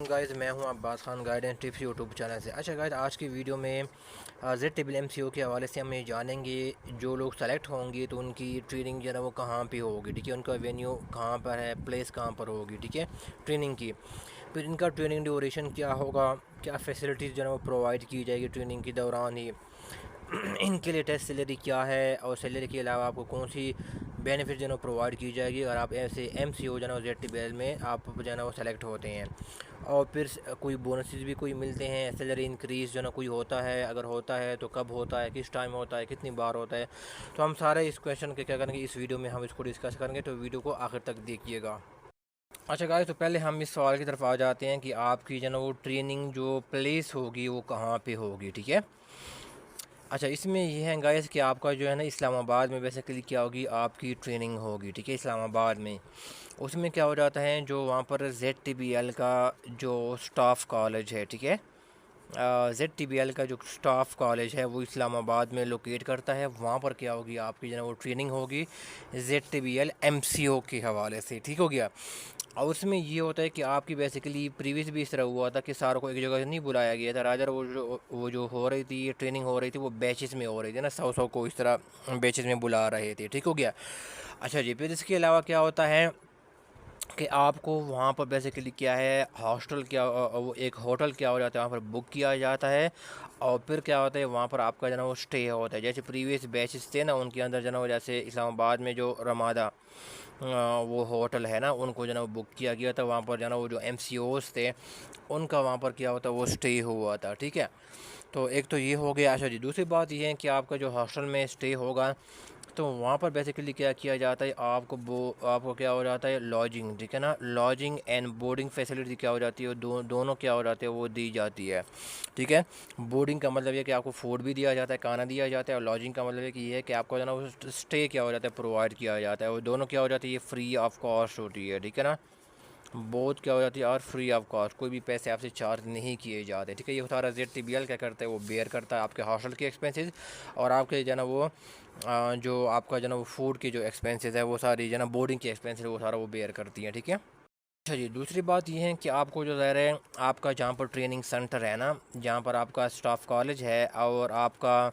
Guys, मैं हूं Abbas Khan guide and tips YouTube channel से। अच्छा गाइस, आज की वीडियो में ZTBL MCO के हवाले से हम ये जानेंगे जो लोग सेलेक्ट होंगे तो उनकी ट्रेनिंग जो है वो कहाँ पे होगी, ठीक है। उनका वेन्यू कहाँ पर है, प्लेस कहाँ पर होगी, ठीक है, ट्रेनिंग की। फिर इनका ट्रेनिंग ड्यूरेशन क्या होगा, क्या फैसिलिटीज़ जो है वो प्रोवाइड की जाएगी ट्रेनिंग के दौरान ही। इनके लिए टेस्ट सैलरी क्या है और सैलरी के अलावा आपको कौन सी बेनिफिट जो है प्रोवाइड की जाएगी अगर आप ऐसे MCO जो है ZTBL में आप जो है वो सेलेक्ट होते हैं। और फिर कोई बोनसेस भी कोई मिलते हैं, सैलरी इंक्रीज़ जो है कोई होता है, अगर होता है तो कब होता है, किस टाइम होता है, कितनी बार होता है। तो हम सारे इस क्वेश्चन के क्या करेंगे, इस वीडियो में हम इसको डिस्कस करेंगे, तो वीडियो को आखिर तक देखिएगा। अच्छा गाइस, तो पहले हम इस सवाल की तरफ आ जाते हैं कि आपकी जो है वो ट्रेनिंग जो प्लेस होगी वो कहाँ पे होगी, ठीक है। अच्छा, इसमें ये है गाइस कि आपका जो है ना इस्लामाबाद में बेसिकली क्या होगी, आपकी ट्रेनिंग होगी, ठीक है, इस्लामाबाद में। उसमें क्या हो जाता है, जो वहाँ पर ZTBL का जो स्टाफ कॉलेज है, ठीक है, ZTBL का जो स्टाफ कॉलेज है वो इस्लामाबाद में लोकेट करता है। वहाँ पर क्या होगी, आपकी जो है वो ट्रेनिंग होगी ZTBL MCO के हवाले से, ठीक हो गया। और उसमें ये होता है कि आपकी बेसिकली प्रीवियस भी इस तरह हुआ था कि सारों को एक जगह नहीं बुलाया गया था। रादर वो जो हो रही थी, ये ट्रेनिंग हो रही थी, वो बैचेस में हो रही थी ना, 100 को इस तरह बैचेस में बुला रहे थे, ठीक हो गया। अच्छा जी, फिर इसके अलावा क्या होता है कि आपको वहाँ पर बेसिकली क्या है, हॉस्टल क्या वो एक होटल क्या हो जाता है, वहाँ पर बुक किया जाता है। और फिर क्या होता है, वहाँ पर आपका जो है वो स्टे होता है। जैसे प्रीवियस बैचेस थे ना, उनके अंदर जो है वो जैसे इस्लामाबाद में जो रमादा वो होटल है ना, उनको जो है वो बुक किया गया था। वहाँ पर जो है वो जो MCOs थे उनका वहाँ पर क्या होता है, वो स्टे हुआ था, ठीक है। तो एक तो ये हो गया। अच्छा जी, दूसरी बात ये है कि आपका जो हॉस्टल में स्टे होगा तो वहाँ पर बेसिकली क्या किया जाता है, आपको क्या हो जाता है, लॉजिंग, ठीक है ना, लॉजिंग एंड बोर्डिंग फैसिलिटी क्या हो जाती है, दोनों क्या हो जाते हैं, वो दी जाती है, ठीक है। बोर्डिंग का मतलब ये कि आपको फूड भी दिया जाता है, खाना दिया जाता है, और लॉजिंग का मतलब ये कि ये है कि आपको जो है ना वो स्टे क्या हो जाता है, प्रोवाइड किया जाता है। वो दोनों क्या हो जाती है, ये फ्री ऑफ कॉस्ट होती है, ठीक है ना। बहुत क्या हो जाती है और फ्री ऑफ कॉस्ट, कोई भी पैसे आपसे चार्ज नहीं किए जाते, ठीक है। ये सारा ZTBL क्या करता है, वो बेयर करता है आपके हॉस्टल के एक्सपेंसेस और आपके जो है ना वो जो आपका जो है ना वो फूड की जो एक्सपेंसेस है वो सारी जो है ना बोर्डिंग की एक्सपेंसेस वो सारा वो बेयर करती है, ठीक है। अच्छा जी, दूसरी बात ये है कि आपको जो ज़ाहिर है आपका जहाँ पर ट्रेनिंग सेंटर है ना, जहाँ पर आपका स्टाफ कॉलेज है और आपका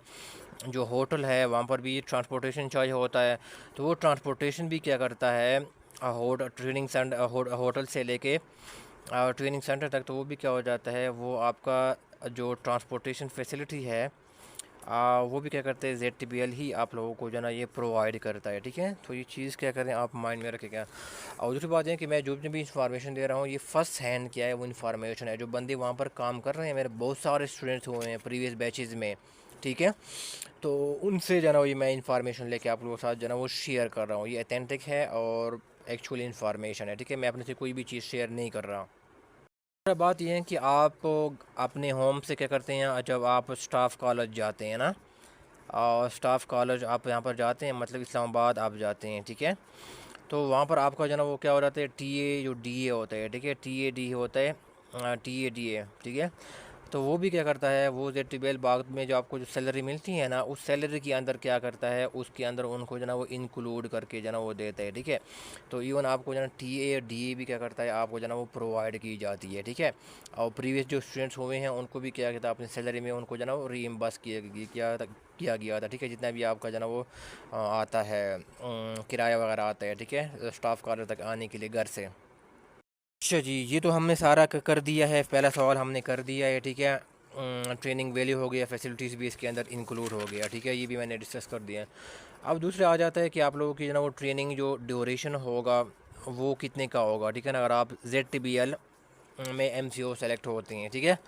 जो होटल है वहाँ पर भी ट्रांसपोर्टेशन चार्ज होता है। तो वो ट्रांसपोर्टेशन भी क्या करता है, ट्रेनिंग सेंटर होटल से लेके ट्रेनिंग सेंटर तक, तो वो भी क्या हो जाता है, वो आपका जो ट्रांसपोर्टेशन फैसिलिटी है वो भी क्या करते हैं, ZTBL ही आप लोगों को जो है ना ये प्रोवाइड करता है, ठीक है। तो ये चीज़ क्या करें, आप माइंड में रखें क्या। और दूसरी बात है कि मैं जो भी इंफॉर्मेशन दे रहा हूँ ये फ़र्स्ट हैंड क्या है, वो इन्फॉर्मेशन है। जो बंदे वहाँ पर काम कर रहे हैं, मेरे बहुत सारे स्टूडेंट्स हुए हैं प्रीवियस बैचेज़ में, ठीक है। तो उनसे जो है ना ये मैं इंफॉर्मेशन लेके आप लोगों के साथ जो है ना वो शेयर कर रहा हूँ। ये अथेंटिक है और एक्चुअल इन्फॉर्मेशन है, ठीक है। मैं अपने से कोई भी चीज़ शेयर नहीं कर रहा। दूसरा बात यह है कि आप अपने होम से क्या करते हैं, जब आप स्टाफ कॉलेज जाते हैं ना, और स्टाफ कॉलेज आप यहाँ पर जाते हैं, मतलब इस्लामाबाद आप जाते हैं, ठीक है। तो वहाँ पर आपका जो है ना वो क्या हो जाता है, TA जो DA होता है, ठीक है, TAD होता है, TADA, ठीक है। तो वो भी क्या करता है, वो ZTBL बाग में जो आपको जो सैलरी मिलती है ना, उस सैलरी के अंदर क्या करता है, उसके अंदर उनको जो ना वो इंक्लूड करके जो ना वो देता है, ठीक है। तो इवन आपको जो ना TADA भी क्या करता है, आपको जो ना वो प्रोवाइड की जाती है, ठीक है। और प्रीवियस जो स्टूडेंट्स हुए हैं उनको भी क्या कहता है, अपनी सैलरी में उनको जो ना वो रीइम्बर्स किया गया था, ठीक है। जितना भी आपका जो ना वो आता है किराया वगैरह आता है, ठीक है, स्टाफ कॉलेज तक आने के लिए घर से। अच्छा जी, ये तो हमने सारा कर दिया है, पहला सवाल हमने कर दिया है, ठीक है। ट्रेनिंग वैल्यू हो गया, फैसिलिटीज़ भी इसके अंदर इंक्लूड हो गया, ठीक है, ये भी मैंने डिस्कस कर दिया है। अब दूसरा आ जाता है कि आप लोगों की जो ना वो ट्रेनिंग जो ड्यूरेशन होगा वो कितने का होगा, ठीक है ना। अगर आप ZTBL में MCO सेलेक्ट होते हैं, ठीक है,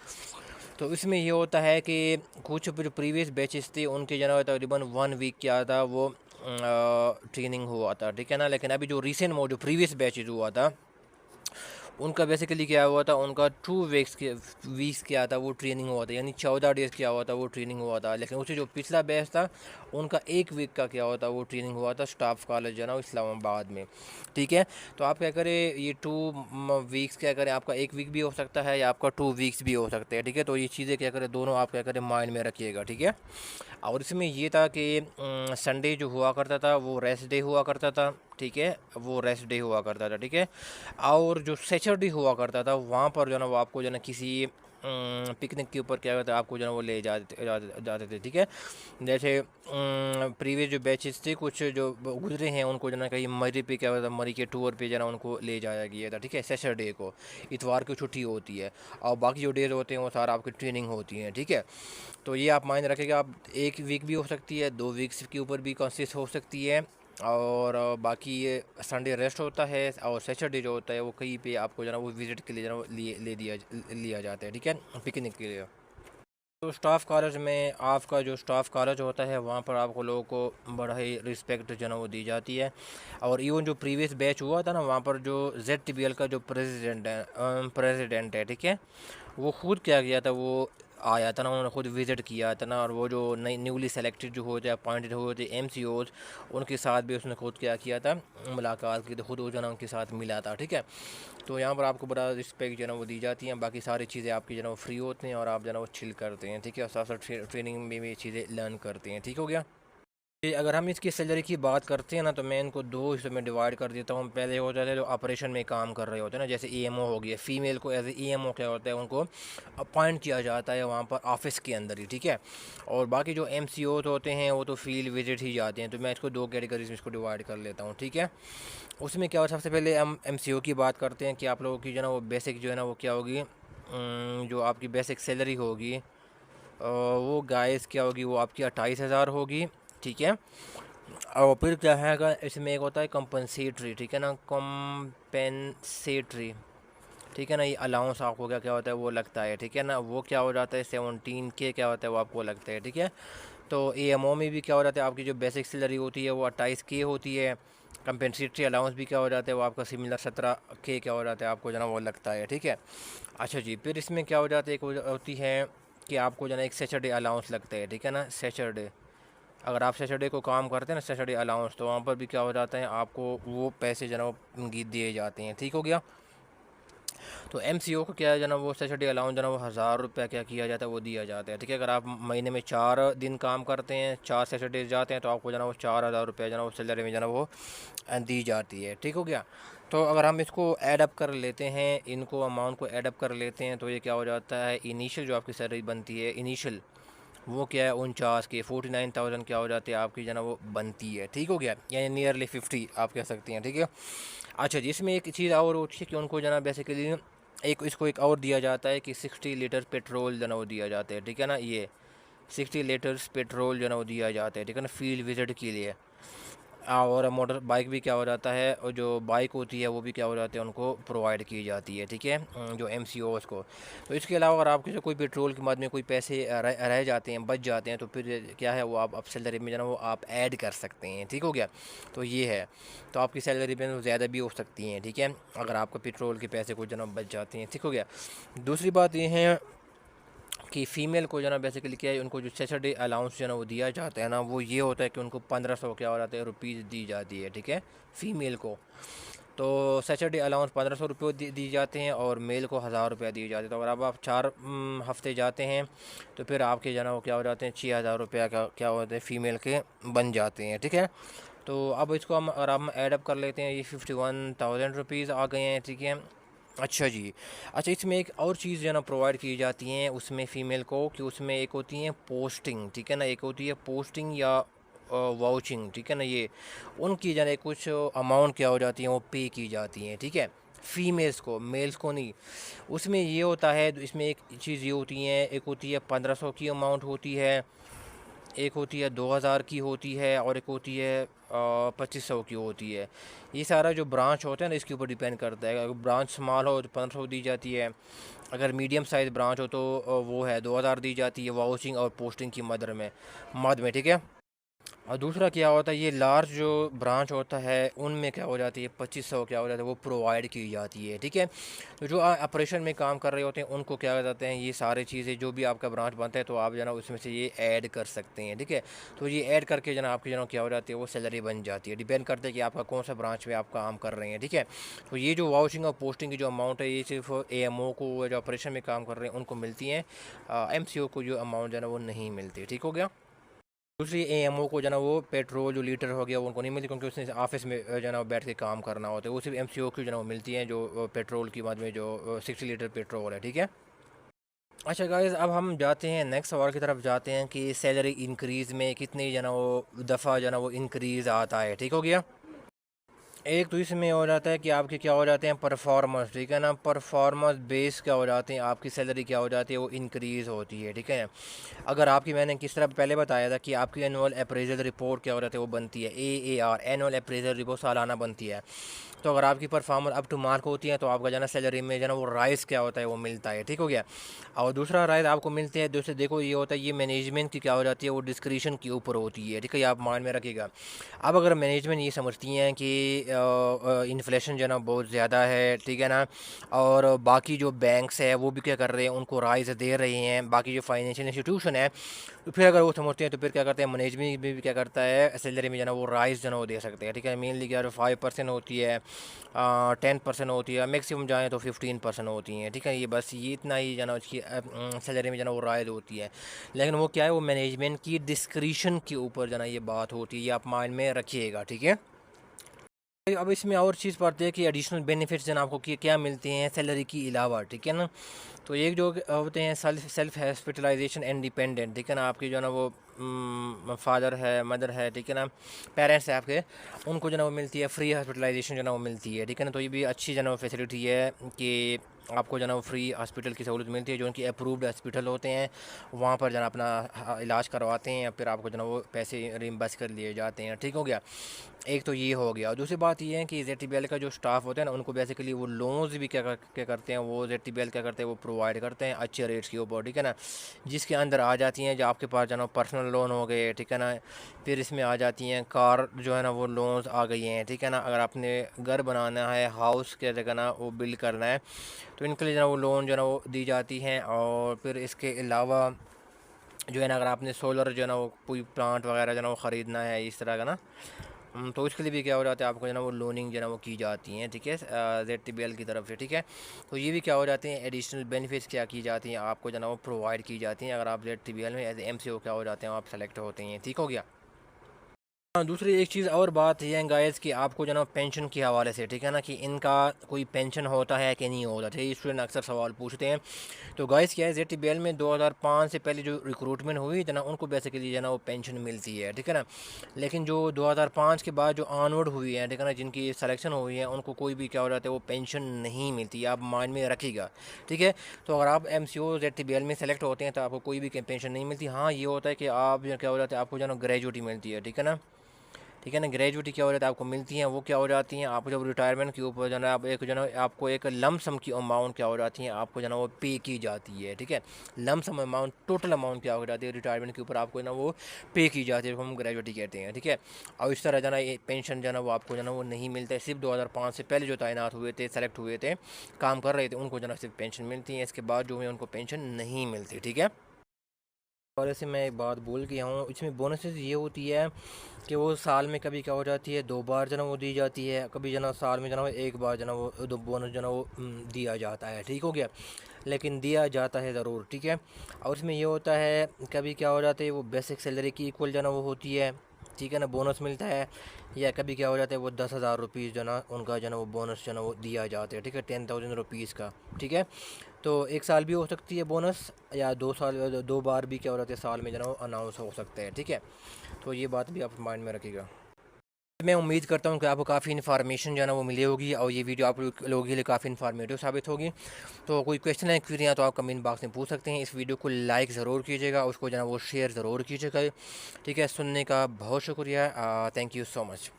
तो इसमें ये होता है कि कुछ जो प्रीवियस बैचेस थे उनके जो है तकरीबन 1 वीक क्या था वो ट्रेनिंग हुआ था, ठीक है ना। लेकिन अभी जो रिसेंट जो प्रीवियस बैचेज हुआ था उनका बेसिकली क्या हुआ था, उनका 2 वीक्स क्या था वो ट्रेनिंग हुआ था, यानी 14 डेज़ क्या हुआ था वो ट्रेनिंग हुआ था। लेकिन उससे जो पिछला बैच था उनका 1 वीक का क्या हुआ था, वो ट्रेनिंग हुआ था स्टाफ कॉलेज जो है ना इस्लामाबाद में, ठीक है। तो आप क्या करें, ये 2 वीक्स क्या करें, आपका 1 वीक भी हो सकता है या आपका 2 वीक्स भी हो सकते हैं, ठीक है। तो ये चीज़ें क्या करें, दोनों आप क्या करें माइंड में रखिएगा, ठीक है। और इसमें ये था कि संडे जो हुआ करता था वो रेस्ट डे हुआ करता था, ठीक है, वो रेस्ट डे हुआ करता था, ठीक है। और जो सैटरडे हुआ करता था वहाँ पर जो है ना वो आपको जो है ना किसी पिकनिक के ऊपर क्या होता है, आपको जो है ना वो ले जाते थे, ठीक है। जैसे प्रीवियस जो बैचेस थे कुछ जो गुजरे हैं उनको जो है ना कहीं मरी पे क्या होता है, मरी के टूर पे जो है ना उनको ले जाया गया था, ठीक है। सैटरडे को, इतवार की छुट्टी होती है, और बाकी जो डेज होते हैं वो सारा आपकी ट्रेनिंग होती है, ठीक है। तो ये आप माइंड रखेगा, आप एक वीक भी हो सकती है, 2 वीक्स के ऊपर भी कंसिस्ट हो सकती है। और बाकी ये संडे रेस्ट होता है, और सैटरडे जो होता है वो कहीं पे आपको जो है ना वो विज़िट के लिए जो है ना वो लिया जाता है, ठीक है, पिकनिक के लिए। तो स्टाफ कॉलेज में आपका जो स्टाफ कॉलेज होता है वहाँ पर आपको लोगों को बड़ा ही रिस्पेक्ट जो है ना वो दी जाती है। और इवन जो प्रीवियस बैच हुआ था ना वहाँ पर जो ZTBL का जो प्रेसिडेंट है, ठीक है, वो खुद क्या किया था, वो आया था ना, उन्होंने खुद विज़िट किया था ना। और वो जो नई न्यूली सेलेक्टेड जो होते अपॉइंटेड हुए थे MCOs, उनके साथ भी उसने खुद क्या किया था, मुलाकात की, तो खुद वो जो है ना उनके साथ मिला था, ठीक है। तो यहाँ पर आपको बड़ा रिस्पेक्ट जो है ना वो दी जाती हैं। बाकी सारी चीज़ें आपकी जो है ना वो फ्री होती हैं और आप जो है ना वो चिल करते हैं, ठीक है, और साथ साथ ट्रेनिंग में भी चीज़ें लर्न करते हैं, ठीक हो गया। अगर हम इसकी सैलरी की बात करते हैं ना तो मैं इनको 2 हिस्सों में डिवाइड कर देता हूँ। पहले हो जाते हैं जो ऑपरेशन में काम कर रहे होते हैं ना, जैसे EMO हो गया, फ़ीमेल को एज EMO क्या होता है, उनको अपॉइंट किया जाता है वहाँ पर ऑफिस के अंदर ही, ठीक है। और बाकी जो MCOs होते हैं वो तो फील्ड विजिट ही जाते हैं, तो मैं इसको 2 कैटेगरीज में इसको डिवाइड कर लेता हूँ, ठीक है। उसमें क्या होता है, सबसे पहले हम MCO की बात करते हैं कि आप लोगों की जो है ना वो बेसिक जो है ना वो क्या होगी, जो आपकी बेसिक सैलरी होगी वो गाइस क्या होगी, वो आपकी 28,000 होगी, ठीक है। और फिर क्या है, अगर इसमें एक होता है कंपनसेटरी, ठीक है ना, कॉम्पेंसेटरी, ठीक है ना, ये अलाउंस आपको क्या क्या होता है वो लगता है, ठीक है ना, वो क्या हो जाता है 17K क्या होता है वो आपको लगता है, ठीक है। तो EMO में भी क्या हो जाता है, आपकी जो बेसिक सैलरी होती है वो 28K होती है। कंपेंसेटरी अलाउंस भी क्या हो जाता है वो आपका सिमिलर 17K क्या हो जाता है आपको जो ना वो लगता है, ठीक है। अच्छा जी, फिर इसमें क्या हो जाता है, एक होती है कि आपको जो ना एक सैटरडे अलाउंस लगता है, ठीक है ना, सैटरडे, अगर आप सैटरडे को काम करते हैं ना सैटरडे अलाउंस, तो वहाँ पर भी क्या हो जाता है आपको वो पैसे जो ना वो दिए जाते हैं, ठीक हो गया। तो MCO को क्या है जना, वो सैटरडे अलाउंस जना वो 1000 रुपया क्या किया जाता है वो दिया जाता है, ठीक है। अगर आप महीने में 4 दिन काम करते हैं, 4 सैटरडेज जाते हैं, तो आपको जना वो 4000 रुपया जना वो सैलरी में जना वो दी जाती है, ठीक हो गया। तो अगर हम इसको ऐडअप कर लेते हैं, इनको अमाउंट को ऐडअप कर लेते हैं, तो ये क्या हो जाता है, इनिशियल जो आपकी सैलरी बनती है इनिशियल, वो क्या है 49 क्या हो जाती है आपकी जना वो बनती है, ठीक हो गया, यानी नियरली 50 आप कह सकते हैं, ठीक है। अच्छा जी, इसमें एक चीज़ और होती है कि उनको जना बेसिकली एक इसको एक और दिया जाता है कि 60 लीटर पेट्रोल जना वो दिया जाता है, ठीक है ना, ये 60 लीटर्स पेट्रोल जो ना वो दिया जाता है, ठीक है ना, फील्ड विजिट के लिए। और मोटर बाइक भी क्या हो जाता है, और जो बाइक होती है वो भी क्या हो जाती है उनको प्रोवाइड की जाती है, ठीक है, जो MCOs को। तो इसके अलावा अगर आपके जो कोई पेट्रोल के बाद में कोई पैसे रह जाते हैं, बच जाते हैं, तो फिर क्या है वो आप सैलरी में जो ना वो आप ऐड कर सकते हैं, ठीक हो गया। तो ये है, तो आपकी सैलरी में ज़्यादा भी हो सकती हैं, ठीक है, अगर आपका पेट्रोल के पैसे कुछ जना बच जाते हैं, ठीक हो गया। दूसरी बात ये है कि फ़ीमेल को जो ना बेसिकली क्या है, उनको जो सैटरडे अलाउंस जो है ना वो दिया जाता है ना, वो ये होता है कि उनको 1500 क्या हो जाता है रुपीज़ दी जाती है, ठीक है, फ़ीमेल को। तो सैटरडे अलाउंस 1500 रुपये दी जाते हैं, और मेल को 1000 रुपया दिए जाते हैं। तो अगर अब आप 4 हफ्ते जाते हैं तो फिर आपके जो है ना वो क्या हो जाते हैं 6000 रुपया का क्या होते हैं फ़ीमेल के बन जाते हैं, ठीक है। तो अब इसको हम अगर हम ऐडअप कर लेते हैं, ये 51,000 रुपीज़ आ गए हैं, ठीक है। अच्छा जी। अच्छा, इसमें एक और चीज़ जो है ना प्रोवाइड की जाती हैं उसमें फ़ीमेल को, कि उसमें एक होती है पोस्टिंग, ठीक है ना, एक होती है पोस्टिंग या वाउचिंग, ठीक है ना, ये उनकी जो है कुछ अमाउंट क्या हो जाती है वो पे की जाती हैं, ठीक है, फ़ीमेल्स को, मेल्स को नहीं। उसमें ये होता है, इसमें एक चीज़ ये होती है, एक होती है 1500 की अमाउंट होती है, एक होती है 2000 की होती है, और एक होती है 2500 की होती है। ये सारा जो ब्रांच होता है ना इसके ऊपर डिपेंड करता है, अगर ब्रांच स्मॉल हो तो 1500 दी जाती है, अगर मीडियम साइज़ ब्रांच हो तो वो है 2000 दी जाती है वाउचिंग और पोस्टिंग की मद में, ठीक है। और दूसरा क्या होता है, ये लार्ज जो ब्रांच होता है उनमें क्या हो जाती है 2500 क्या हो जाता है वो प्रोवाइड की जाती है, ठीक है। तो जो ऑपरेशन में काम कर रहे होते हैं उनको क्या हो जाते हैं ये सारी चीज़ें, जो भी आपका ब्रांच बनता है तो आप जना उसमें से ये ऐड कर सकते हैं, ठीक है। तो ये ऐड करके जना आपकी जना क्या हो जाती है वो सैलरी बन जाती है, डिपेंड करता है कि आपका कौन सा ब्रांच में आप काम कर रहे हैं, ठीक है। तो ये जो वाउचिंग और पोस्टिंग की जो अमाउंट है ये सिर्फ AMO को, जो ऑपरेशन में काम कर रहे हैं उनको मिलती हैं, MCO को जो अमाउंट जो है ना वो नहीं मिलती, ठीक हो गया। दूसरी AMO को जो ना वो पेट्रोल जो लीटर हो गया वो उनको नहीं मिलती, क्योंकि उसने ऑफिस में जो ना बैठ के काम करना होता है। वो सिर्फ MCO की जो ना वो मिलती हैं, जो पेट्रोल की मद में जो 60 लीटर पेट्रोल है, ठीक है। अच्छा गाइस, अब हम जाते हैं नेक्स्ट सवाल की तरफ जाते हैं कि सैलरी इंक्रीज़ में कितनी जो ना वो दफ़ा जो ना वो इंक्रीज़ आता है, ठीक हो गया। एक तो इसमें हो जाता है कि आपके क्या हो जाते हैं परफॉर्मेंस, ठीक है ना, परफॉर्मेंस बेस क्या हो जाते हैं, आपकी सैलरी क्या हो जाती है वो इंक्रीज़ होती है, ठीक है। अगर आपकी, मैंने किस तरह पहले बताया था कि आपकी एनुअल अप्रेजल रिपोर्ट क्या हो जाती है वो बनती है AAR, एनुअल अप्रेजल रिपोर्ट सालाना बनती है। तो अगर आपकी परफॉर्मेंस अप टू मार्क होती है तो आपका जो ना सैलरी में जो ना वो राइस क्या होता है वो मिलता है, ठीक हो गया। और दूसरा राइस आपको मिलते हैं, दूसरे देखो ये होता है, ये मैनेजमेंट की क्या हो जाती है वो डिस्क्रिशन के ऊपर होती है, ठीक है, ये आप माइंड में रखिएगा। अब अगर मैनेजमेंट ये समझती हैं कि इन्फ्लेशन जो है ना बहुत ज़्यादा है, ठीक है ना, और बाकी जो बैंक्स है वो भी क्या कर रहे हैं, उनको राइज दे रहे हैं, बाकी जो फाइनेंशियल इंस्टीट्यूशन है, तो फिर अगर वो समझते हैं तो फिर क्या करते हैं, मैनेजमेंट भी क्या करता है, सैलरी में जो ना वो राइज जो ना वो दे सकते हैं, ठीक है। मेनली क्या 5% होती है, 10% होती है, मैक्सिमम जाएँ तो 15% होती हैं, ठीक है। ये बस ये इतना ही जो ना उसकी सैलरी में जो ना वो राइज होती है, लेकिन वो क्या है, वो मैनेजमेंट की डिस्क्रिशन के ऊपर जो ना ये बात होती है, ये आप माइंड में रखिएगा, ठीक है। अब इसमें और चीज़ पढ़ते हैं कि एडिशनल बेनिफिट्स जो आपको क्या मिलते हैं सैलरी के अलावा, ठीक है ना। तो एक जो होते हैं सेल्फ हॉस्पिटलाइजेशन एंड डिपेंडेंट, ठीक है ना, आपकी जो ना वो फादर है, मदर है, ठीक है ना, पेरेंट्स है आपके, उनको जो ना वो मिलती है फ्री हॉस्पिटलाइजेशन जो ना वो मिलती है, ठीक है ना। तो ये भी अच्छी जो ना वो फैसिलिटी है कि आपको जो ना वो फ्री हॉस्पिटल की सहूलत मिलती है, जो उनकी अप्रूव्ड हॉस्पिटल होते हैं वहाँ पर जो ना अपना इलाज करवाते हैं, या फिर आपको जो ना वो पैसे रिम्बर्स कर लिए जाते हैं, ठीक हो गया। एक तो ये हो गया, और दूसरी बात ये है कि ZTBL का जो स्टाफ होता है ना, उनको बेसिकली वो लोन्स भी क्या करते हैं, वो ZTBL क्या करते हैं, वो प्रोवाइड करते हैं अच्छे रेट्स के ऊपर, ठीक है ना, जिसके अंदर आ जाती हैं जो आपके पास जो ना पर्सनल लोन हो गए, ठीक है ना, फिर इसमें आ जाती हैं कार जो है ना वो लोन्स आ गई हैं, ठीक है ना। अगर आपने घर बनाना है, हाउस क्या जगह ना वो बिल्ड करना है, तो इनके लिए जो ना वो लोन जो ना वो दी जाती हैं। और फिर इसके अलावा जो है ना, अगर आपने सोलर जो है ना वो कोई प्लांट वगैरह जो है ना वो ख़रीदना है इस तरह का ना, तो इसके लिए भी क्या हो जाता है, आपको जो है ना वो लोनिंग जो है ना वो की जाती हैं, ठीक है, ZTBL की तरफ से, ठीक है। तो ये भी क्या हो जाते हैं, एडिशनल बेनिफिट्स क्या की जाती हैं, आपको जो है ना वो प्रोवाइड की जाती हैं अगर आप ZTBL में एज MCO क्या हो जाते हैं, आप सेलेक्ट होते हैं, ठीक हो गया। हाँ, दूसरी एक चीज़ और बात ये है गाइस कि आपको जो ना पेंशन के हवाले से, ठीक है ना, कि इनका कोई पेंशन होता है कि नहीं होता, ठीक है, स्टूडेंट अक्सर सवाल पूछते हैं। तो गाइस क्या है, ZTBL में 2005 से पहले जो रिक्रूटमेंट हुई थी ना, उनको बेसिकली जो ना वो पेंशन मिलती है, ठीक है ना। लेकिन जो 2005 के बाद जो ऑनवर्ड हुई है, ठीक है ना, जिनकी सिलेक्शन हुई है, उनको कोई भी क्या हो जाता है वो पेंशन नहीं मिलती, आप माइंड में रखिएगा, ठीक है। तो अगर आप MCO ZTBL में सेलेक्ट होते हैं तो आपको कोई भी पेंशन नहीं मिलती। हाँ, ये होता है कि आप क्या हो जाता है, आपको जो ना ग्रेजुएटी मिलती है, ठीक है ना, ठीक है ना। ग्रेजुएटी क्या हो जाता है आपको मिलती हैं, वो क्या हो जाती हैं, आप जब रिटायरमेंट के ऊपर जो है आप एक जो है आपको एक लम सम की अमाउंट क्या हो जाती है, आपको जो है वो पे की जाती है, ठीक है। Lump sum amount, total amount क्या हो जाती है रिटायरमेंट के ऊपर आपको ना वो पे की जाती है, हम ग्रेजुएटी कहते हैं, ठीक है। और इस तरह जो है पेंशन जो है वो आपको जो है वो नहीं मिलता है। सिर्फ 2005 से पहले जो तैनात हुए थे, सेलेक्ट हुए थे, काम कर रहे थे, उनको जो है सिर्फ पेंशन मिलती है, इसके बाद जो है उनको पेंशन नहीं मिलती, ठीक है। और ऐसे मैं एक बात भूल गया हूँ, इसमें बोनसेस ये होती है कि वो साल में कभी क्या हो जाती है, 2 बार जो ना वो दी जाती है, कभी जो ना साल में जो ना वो 1 बार जो ना वो दो बोनस जो ना वो दिया जाता है, ठीक हो गया, लेकिन दिया जाता है ज़रूर, ठीक है। और इसमें ये होता है कभी क्या हो जाता है, वो बेसिक सैलरी की इक्वल जो ना वो होती है, ठीक है ना, बोनस मिलता है। या कभी क्या हो जाता है वो 10,000 रुपीज़ जो ना उनका जो ना वो बोनस जो ना वो दिया जाता है, ठीक है, 10,000 रुपीज़ का, ठीक है। तो 1 साल भी हो सकती है बोनस, या 2 साल, 2 बार भी क्या हो जाता है साल में जो ना वो अनाउंस हो सकता है, ठीक है। तो ये बात भी आप माइंड में रखिएगा। मैं उम्मीद करता हूँ कि आपको काफ़ी इन्फॉर्मेशन जो है ना वो मिली होगी, और ये वीडियो आप लोगों के लिए काफ़ी इन्फॉर्मेटिव साबित होगी। तो कोई क्वेश्चन है, क्वेरियाँ, तो आप कमेंट बॉक्स में पूछ सकते हैं। इस वीडियो को लाइक ज़रूर कीजिएगा, उसको जो है वो शेयर ज़रूर कीजिएगा, ठीक है। सुनने का बहुत शुक्रिया, थैंक यू सो मच।